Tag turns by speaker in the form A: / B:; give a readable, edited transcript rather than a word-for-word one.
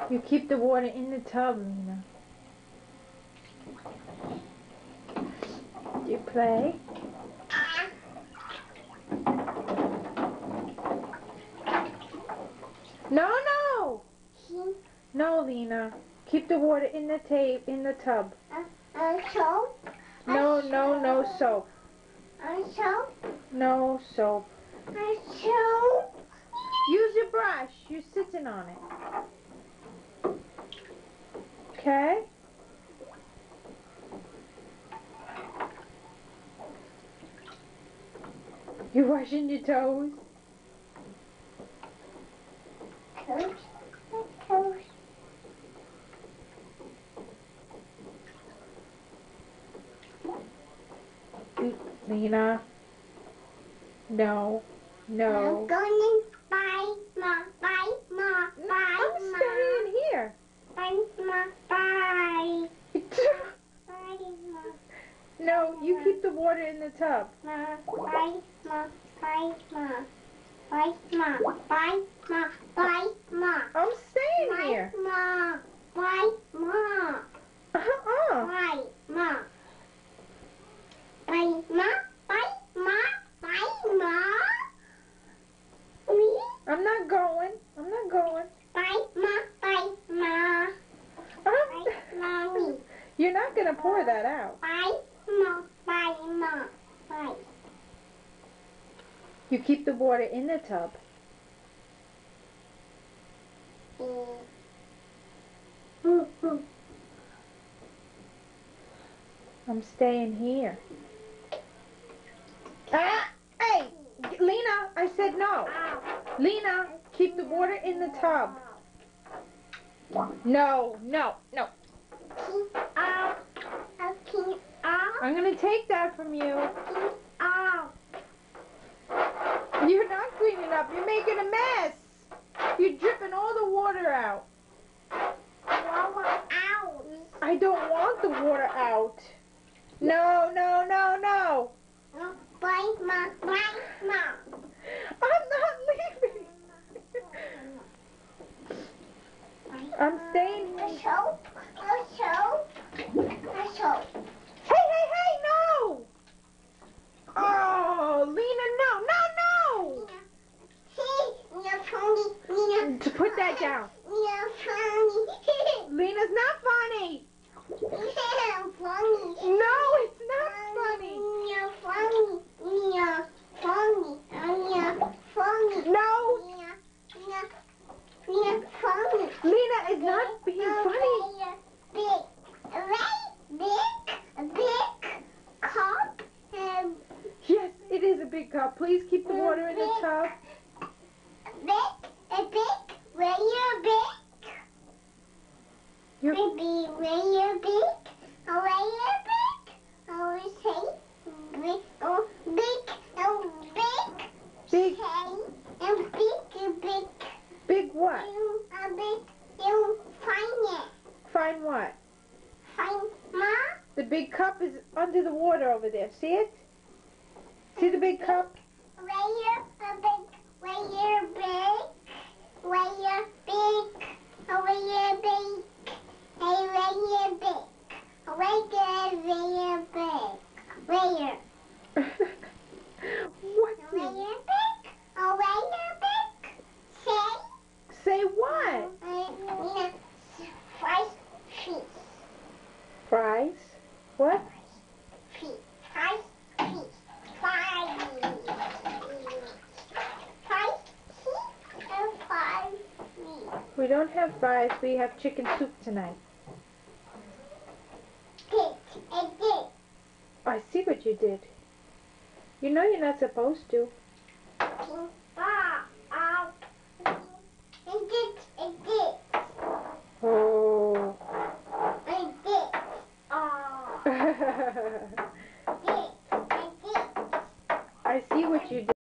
A: You keep the water in the tub, Lena. You play? No, no! No, Lena. Keep the water in the tub.
B: Soap?
A: No, no, no soap.
B: Soap?
A: No soap.
B: Soap?
A: Use your brush. You're sitting on it. Okay? You're washing your toes?
B: Toes.
A: Lena? No. No.
B: I'm going bye, Ma. Bye, Ma. Bye,
A: I'm staying here.
B: Bye, Ma. Bye. Bye, Ma.
A: No, you keep the water in the tub.
B: Ma. Bye, Ma. Bye, Ma. Bye, Ma. Bye, Ma. Bye, Ma.
A: I'm staying
B: Bye,
A: here.
B: Ma. Bye, Ma.
A: Uh-uh.
B: Bye, Ma. Bye, Ma. Bye, Ma. Bye, Ma.
A: I'm not going. I'm not going.
B: Bye, Ma. Bye, Ma. Bye, Mommy.
A: You're not going to pour that out.
B: Bye, Ma. Bye, Ma. Bye.
A: You keep the water in the tub. I'm staying here. Ah! Hey! Lena, I said no. Lena, keep the water in the tub. No, no, no. I'm going to take that from you. You're not cleaning up. You're making a mess. You're dripping all the water out. I don't want the water out. No, no, no, no.
B: Bye, Ma. Bye, Ma.
A: I'm not leaving. I'm staying.
B: Soap.
A: Hey, hey, hey, no! Oh, Lena, no, no, no! To put that down. Lena's not funny. No, it's not funny. No, Lena is not being funny.
B: Big cup.
A: Yes, it is a big cup. Please keep the water in the tub.
B: Where you big?
A: You're
B: Baby, where you big? Where you big? Always say big, oh big, oh big.
A: big.
B: Say and big.
A: Big what?
B: You a big. You find it.
A: Find what?
B: Find Ma.
A: The big cup is under the water over there. See it? See the big cup?
B: Where you a big? Where you big? Where you big? Where you big? Hey, where you big? Where you big? Where?
A: What's
B: Where
A: it?
B: you big? Where you big? Say.
A: Say what?
B: Fries, fish.
A: Fries? What?
B: Fish. Fries, fish. Fries. Fries, fish, and fries, meat.
A: We don't have fries. We have chicken soup tonight.
B: Pig, and pig.
A: I see what you did. You know you're not supposed to. Oh. I see what you did.